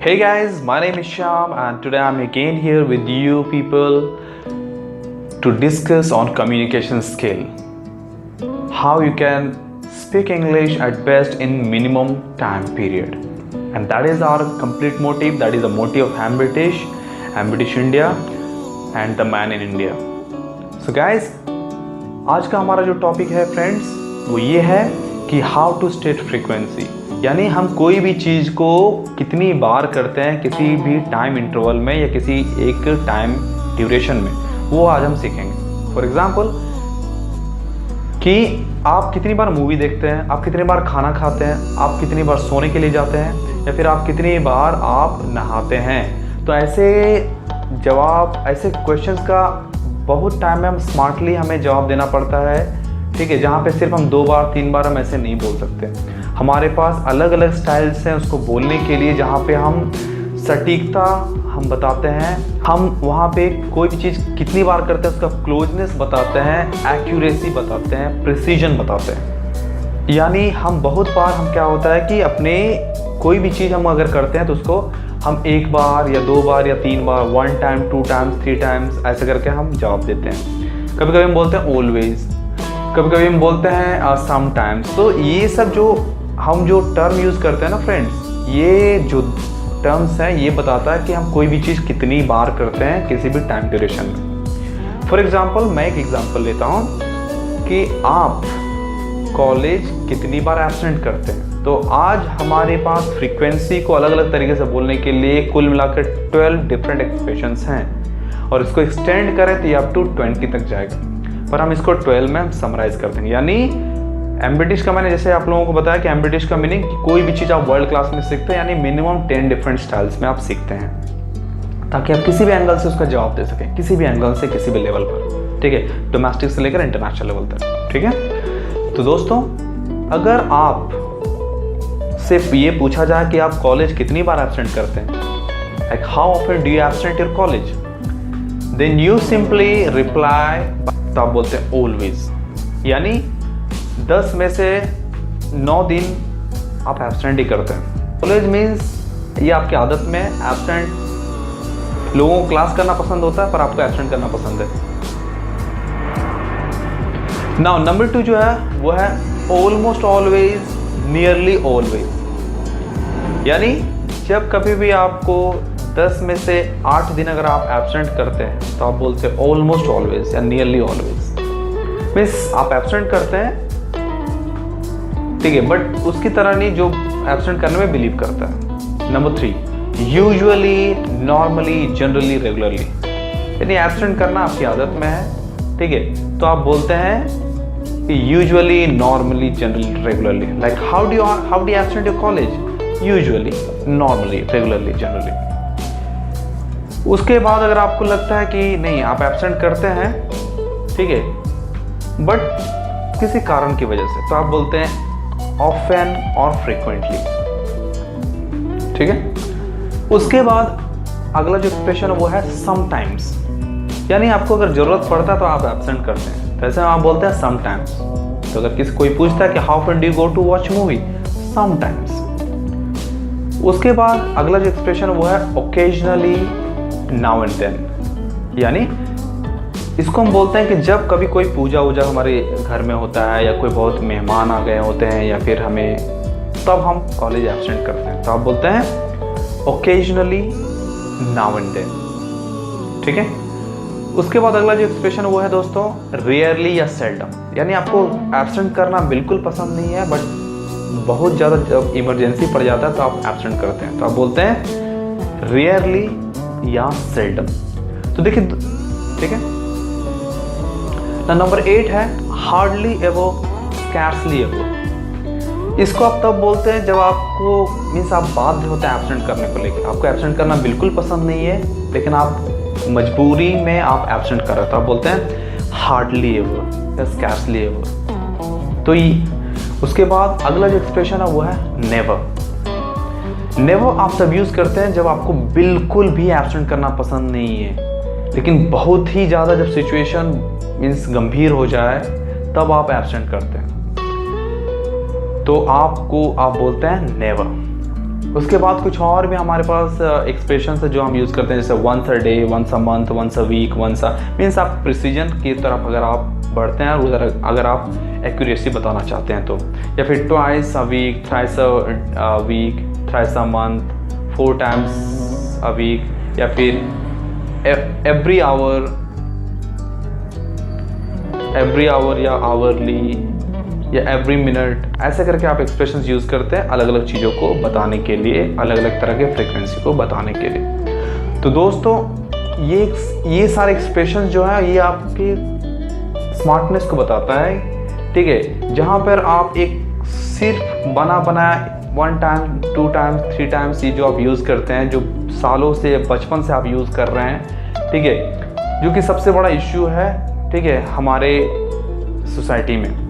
Hey guys, my name is Sham and today I'm again here with you people to discuss on communication skill. How you can speak English at best in minimum time period. And that is our complete motive, that is the motive of Ambitish India and the man in India. So guys, आज का हमारा जो topic है friends वो ये है कि how to state frequency, यानी हम कोई भी चीज़ को कितनी बार करते हैं किसी भी टाइम इंटरवल में या किसी एक टाइम ड्यूरेशन में, वो आज हम सीखेंगे। फॉर एग्जांपल कि आप कितनी बार मूवी देखते हैं, आप कितनी बार खाना खाते हैं, आप कितनी बार सोने के लिए जाते हैं, या फिर आप कितनी बार आप नहाते हैं। तो ऐसे क्वेश्चंस का बहुत टाइम में हम स्मार्टली हमें जवाब देना पड़ता है, ठीक है, जहाँ पे सिर्फ हम 2 बार 3 बार हम ऐसे नहीं बोल सकते। हमारे पास अलग अलग स्टाइल्स हैं उसको बोलने के लिए, जहाँ पे हम सटीकता हम बताते हैं, हम वहाँ पे कोई भी चीज़ कितनी बार करते हैं उसका क्लोजनेस बताते हैं, एक्यूरेसी बताते हैं, प्रिसीजन बताते हैं। यानी हम बहुत बार हम क्या होता है कि अपने कोई भी चीज़ हम अगर करते हैं तो उसको हम 1 बार या 2 बार या 3 बार, 1 टाइम 2 टाइम्स 3 टाइम्स ऐसे करके हम जवाब देते हैं। कभी कभी हम बोलते हैं ऑलवेज, कभी कभी हम बोलते हैं सम टाइम्स। तो ये सब जो हम जो टर्म यूज़ करते हैं ना फ्रेंड्स, ये जो टर्म्स हैं ये बताता है कि हम कोई भी चीज़ कितनी बार करते हैं किसी भी टाइम ड्यूरेशन में। फॉर एग्जांपल मैं एक एग्जांपल लेता हूँ कि आप कॉलेज कितनी बार एब्सेंट करते हैं। तो आज हमारे पास फ्रीक्वेंसी को अलग अलग तरीके से बोलने के लिए कुल मिलाकर 12 डिफरेंट एक्सप्रेशंस हैं, और इसको एक्सटेंड करें तो ये अप टू 20 तक जाएगा, पर हम इसको 12 में हम समराइज कर देंगे। यानी एम्बिटिश का मैंने जैसे आप लोगों को बताया कि एम्बिटिश का मीनिंग कोई भी चीज़ आप वर्ल्ड क्लास में सीखते हैं, यानी मिनिमम 10 डिफरेंट स्टाइल्स में आप सीखते हैं, ताकि आप किसी भी एंगल से उसका जवाब दे सकें, किसी भी एंगल से किसी भी लेवल पर, ठीक है, डोमेस्टिक से लेकर इंटरनेशनल लेवल तक, ठीक है। तो दोस्तों, अगर आप सिर्फ ये पूछा जाए कि आप कॉलेज कितनी बार एब्सेंट करते हैं, like how often do you absent your college, then you simply reply, तो आप बोलते हैं ऑलवेज, यानी 10 में से 9 दिन आप एब्सेंट ही करते हैं। कॉलेज मीन्स ये आपकी आदत में एब्सेंट, लोगों को क्लास करना पसंद होता है पर आपको एब्सेंट करना पसंद है। नाउ नंबर 2 जो है वो है ऑलमोस्ट ऑलवेज, नियरली ऑलवेज, यानी जब कभी भी आपको 10 में से 8 दिन अगर आप एब्सेंट करते हैं तो आप बोलते हैं ऑलमोस्ट ऑलवेज या नियरली ऑलवेज। मीन्स आप एब्सेंट करते हैं, ठीक है, बट उसकी तरह नहीं जो एब्सेंट करने में बिलीव करता है। Number 3, usually, normally, generally, regularly, यानी एब्सेंट करना आपकी आदत में है, ठीक है, तो आप बोलते हैं कि usually, normally, generally, regularly. Like how do you absent your college, usually, normally, regularly, generally. उसके बाद अगर आपको लगता है कि नहीं आप एब्सेंट करते हैं, ठीक है, बट किसी कारण की वजह से, तो आप बोलते हैं ऑफन और फ्रीक्वेंटली, ठीक है। उसके बाद अगला जो एक्सप्रेशन है वो है समटाइम्स, यानी आपको अगर जरूरत पड़ता है तो आप एब्सेंट करते हैं, तो ऐसे आप बोलते हैं समटाइम्स। तो अगर किसी कोई पूछता है कि how often do you go to watch movie, sometimes. उसके बाद अगला जो एक्सप्रेशन है वो है ओकेजनली, नाउ एंड देन, यानी इसको हम बोलते हैं कि जब कभी कोई पूजा वूजा हमारे घर में होता है या कोई बहुत मेहमान आ गए होते हैं या फिर हमें, तब हम कॉलेज एब्सेंट करते हैं, तो आप बोलते हैं ओकेजनली, नाउ एंड देन, ठीक है। उसके बाद अगला जो एक्सप्रेशन वो है दोस्तों रेयरली या सेल्डम, यानी आपको एब्सेंट करना बिल्कुल पसंद नहीं है, बट बहुत ज़्यादा जब इमरजेंसी पड़ जाता है तो आप एब्सेंट करते हैं, तो आप बोलते हैं रेयरली या सेल्डम। तो देखिए, ठीक है। नंबर 8 है हार्डली एवो, स्कैर्सली एवो। इसको आप तब बोलते हैं जब आपको मीन्स आप बाध्य होते हैं एब्सेंट करने को लेकर, आपको एब्सेंट करना बिल्कुल पसंद नहीं है लेकिन आप मजबूरी में आप एब्सेंट कर रहे हो, तो आप बोलते हैं हार्डली एवो या स्कैर्सली एवो। तो उसके बाद अगला जो एक्सप्रेशन है वो है नेवर। नेवर आप तब यूज़ करते हैं जब आपको बिल्कुल भी एब्सेंट करना पसंद नहीं है, लेकिन बहुत ही ज़्यादा जब सिचुएशन मीन्स गंभीर हो जाए तब आप एब्सेंट करते हैं, तो आप बोलते हैं नेवर। उसके बाद कुछ और भी हमारे पास एक्सप्रेशन है जो हम यूज़ करते हैं, जैसे once a day, once a month, once a week, once a means आप प्रिसीजन की तरफ अगर आप बढ़ते हैं और उधर अगर आप एक्यूरेसी बताना चाहते हैं तो, या फिर twice a week, thrice a week, thrice a month, 4 times a week, या फिर एवरी आवर या आवरली या एवरी मिनट, ऐसे करके आप एक्सप्रेशंस यूज़ करते हैं अलग अलग चीज़ों को बताने के लिए, अलग अलग तरह के फ्रीक्वेंसी को बताने के लिए। तो दोस्तों ये सारे एक्सप्रेशंस जो है ये आपके स्मार्टनेस को बताता है, ठीक है। जहाँ पर आप एक सिर्फ बना बनाया 1 टाइम 2 टाइम्स 3 टाइम्स ये जो आप यूज़ करते हैं, जो सालों से बचपन से आप यूज़ कर रहे हैं, ठीक है, जो कि सबसे बड़ा इश्यू है, ठीक है, हमारे सोसाइटी में।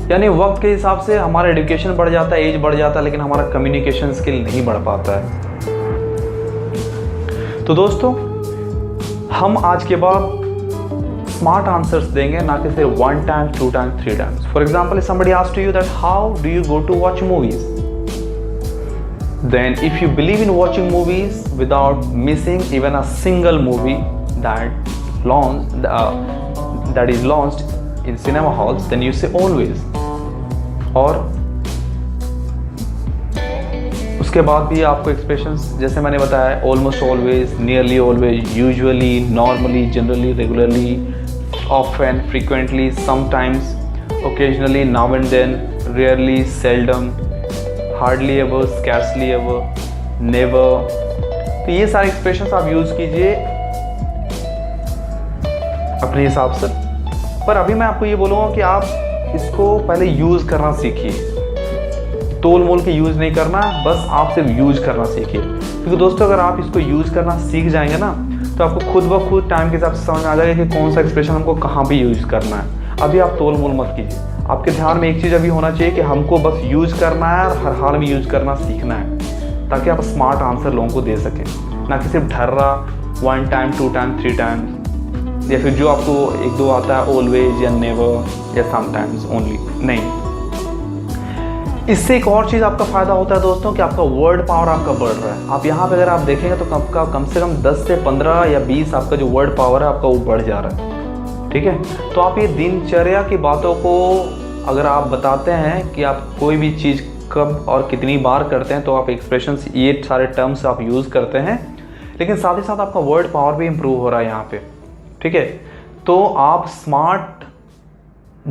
यानी वक्त के हिसाब से हमारा एजुकेशन बढ़ जाता है, एज बढ़ जाता है, लेकिन हमारा कम्युनिकेशन स्किल नहीं बढ़ पाता है। तो दोस्तों हम आज के बाद स्मार्ट आंसर्स देंगे, ना कि सिर्फ 1 time 2 time 3 times. For example, somebody asked you that how do you go to watch movies? Then if you believe in watching movies without missing even a single movie that is launched in cinema halls, then you say always. और उसके बाद भी आपको expressions जैसे मैंने बताया, almost always, nearly always, usually, normally, generally, regularly, often, frequently, sometimes, occasionally, now and then, rarely, seldom, hardly ever, scarcely ever, never. तो ये सारे एक्सप्रेशंस आप यूज़ कीजिए अपने हिसाब से। पर अभी मैं आपको ये बोलूँगा कि आप इसको पहले यूज़ करना सीखिए, तोल मोल के यूज़ नहीं करना, बस आप सिर्फ यूज़ करना सीखिए। क्योंकि दोस्तों अगर आप इसको यूज़ करना सीख जाएंगे ना, तो आपको खुद ब खुद टाइम के हिसाब से समझ में आ जाएगा कि कौन सा एक्सप्रेशन हमको कहाँ भी यूज़ करना है। अभी आप तोल मोल मत कीजिए, आपके ध्यान में एक चीज़ अभी होना चाहिए कि हमको बस यूज़ करना है और हर हाल में यूज़ करना सीखना है, ताकि आप स्मार्ट आंसर लोगों को दे सकें, ना कि सिर्फ ढर्रा 1 टाइम 2 टाइम 3 टाइम्स, या फिर जो आपको 1-2 आता है, ऑलवेज या नेवर या समटाइम्स ओनली, नहीं। इससे एक और चीज़ आपका फ़ायदा होता है दोस्तों कि आपका वर्ड पावर आपका बढ़ रहा है। आप यहाँ पे अगर आप देखेंगे तो आपका कम से कम 10 से 15 या 20 आपका जो वर्ड पावर है आपका वो बढ़ जा रहा है, ठीक है। तो आप ये दिनचर्या की बातों को अगर आप बताते हैं कि आप कोई भी चीज़ कब और कितनी बार करते हैं, तो आप एक्सप्रेशंस, ये सारे टर्म्स आप यूज़ करते हैं, लेकिन साथ ही साथ आपका वर्ड पावर भी इम्प्रूव हो रहा है यहाँ पे, ठीक है। तो आप स्मार्ट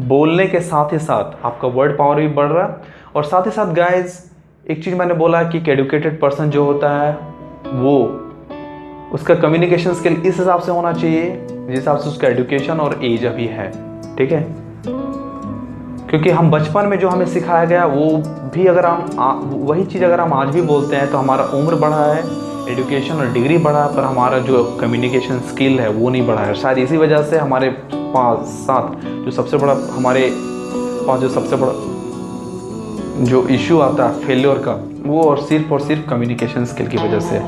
बोलने के साथ ही साथ आपका वर्ड पावर भी बढ़ रहा है। और साथ ही साथ गाइज एक चीज़ मैंने बोला कि एडुकेटेड पर्सन जो होता है वो उसका कम्युनिकेशन स्किल इस हिसाब से होना चाहिए जिस हिसाब से उसका एजुकेशन और एज अभी है, ठीक है। क्योंकि हम बचपन में जो हमें सिखाया गया वो भी अगर हम वही चीज़ अगर हम आज भी बोलते हैं तो हमारा उम्र बढ़ा है, एजुकेशन और डिग्री बढ़ा है, पर हमारा जो कम्युनिकेशन स्किल है वो नहीं बढ़ा है। शायद इसी वजह से हमारे 5-7 जो सबसे बड़ा जो इशू आता है फेलियर का, वो और सिर्फ कम्युनिकेशन स्किल की वजह से है।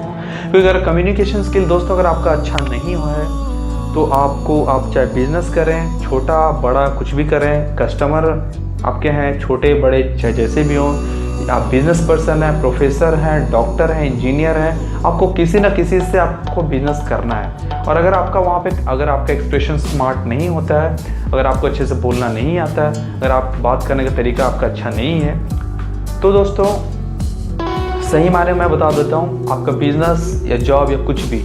क्योंकि अगर कम्युनिकेशन स्किल दोस्तों अगर आपका अच्छा नहीं हुआ है तो आप चाहे बिजनेस करें, छोटा बड़ा कुछ भी करें, कस्टमर आपके हैं छोटे बड़े चाहे जैसे भी हों, आप बिजनेस पर्सन हैं, प्रोफेसर हैं, डॉक्टर हैं, इंजीनियर हैं, आपको किसी ना किसी से आपको बिजनेस करना है। और अगर आपका वहाँ पे अगर आपका एक्सप्रेशन स्मार्ट नहीं होता है, अगर आपको अच्छे से बोलना नहीं आता है, अगर आप बात करने का तरीका आपका अच्छा नहीं है, तो दोस्तों सही मायने में मैं बता देता हूँ आपका बिजनेस या जॉब या कुछ भी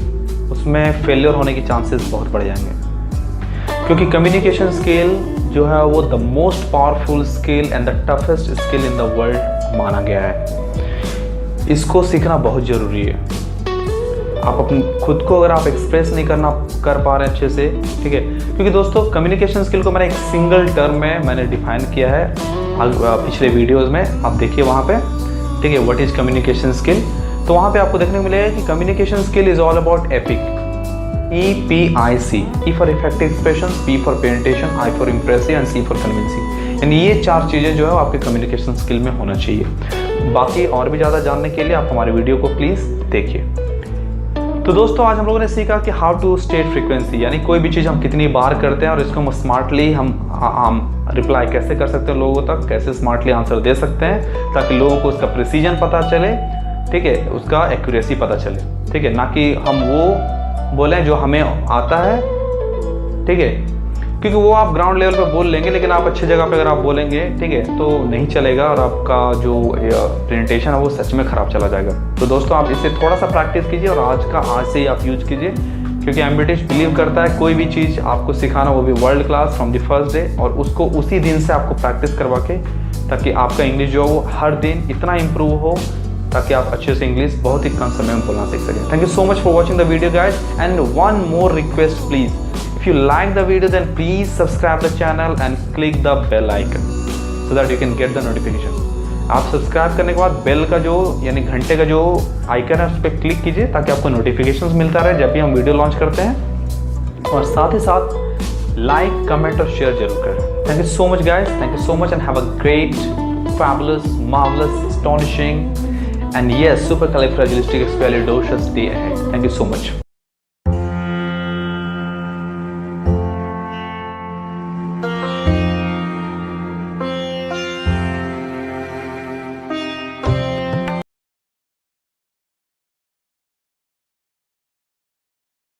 उसमें फेलियर होने के चांसेस बहुत बढ़ जाएंगे। क्योंकि कम्युनिकेशन स्किल जो है वो the most powerful skill and the toughest skill in the world माना गया है। इसको सीखना बहुत ज़रूरी है। आप अपने खुद को अगर आप एक्सप्रेस नहीं कर पा रहे अच्छे से, ठीक है। क्योंकि दोस्तों कम्युनिकेशन स्किल को मैंने एक सिंगल टर्म में मैंने डिफाइन किया है पिछले वीडियोस में, आप देखिए वहाँ पे, ठीक है, व्हाट इज़ कम्युनिकेशन स्किल। तो वहाँ पे आपको देखने को मिलेगा कि communication skill is all about epic, EPIC, E for effective expression, P for presentation, I for impressive and C for convincing. यानी ये 4 चीज़ें जो है आपके कम्युनिकेशन स्किल में होना चाहिए। बाकी और भी ज़्यादा जानने के लिए आप हमारे वीडियो को प्लीज़ देखिए। तो दोस्तों आज हम लोगों ने सीखा कि हाउ टू स्टेट फ्रीक्वेंसी, यानी कोई भी चीज़ हम कितनी बार करते हैं और इसको हम स्मार्टली हम हम रिप्लाई कैसे कर सकते हैं लोगों तक, कैसे स्मार्टली आंसर दे सकते हैं ताकि लोगों को उसका प्रिसीजन पता चले, ठीक है, उसका एक्यूरेसी पता चले, ठीक है, ना कि हम वो बोलें जो हमें आता है, ठीक है, क्योंकि वो आप ग्राउंड लेवल पे बोल लेंगे लेकिन आप अच्छी जगह पे अगर आप बोलेंगे, ठीक है, तो नहीं चलेगा और आपका जो प्रेजेंटेशन है वो सच में ख़राब चला जाएगा। तो दोस्तों आप इससे थोड़ा सा प्रैक्टिस कीजिए और आज से ही आप यूज कीजिए, क्योंकि एम्बिटिश बिलीव करता है कोई भी चीज़ आपको सिखाना वो भी world class from the first day, और उसको उसी दिन से आपको प्रैक्टिस करवा के, ताकि आपका इंग्लिश जो है वो हर दिन इतना इम्प्रूव हो ताकि आप अच्छे से इंग्लिश बहुत ही कम समय में बोलना सीख सकें। Thank you so much for watching the video guys, and one more request please, if you like the video then please subscribe the channel and click the bell icon so that you can get the notification। आप subscribe करने के बाद bell का जो यानी घंटे का जो आइकन है उस पर क्लिक कीजिए ताकि आपको नोटिफिकेशंस मिलता रहे जब भी हम वीडियो लॉन्च करते हैं, और साथ ही साथ लाइक कमेंट और शेयर जरूर करें। Thank you so much guys, thank you so much and have a great fabulous marvellous astonishing and yes supercalifragilisticexpialidocious day ahead। Thank you so much।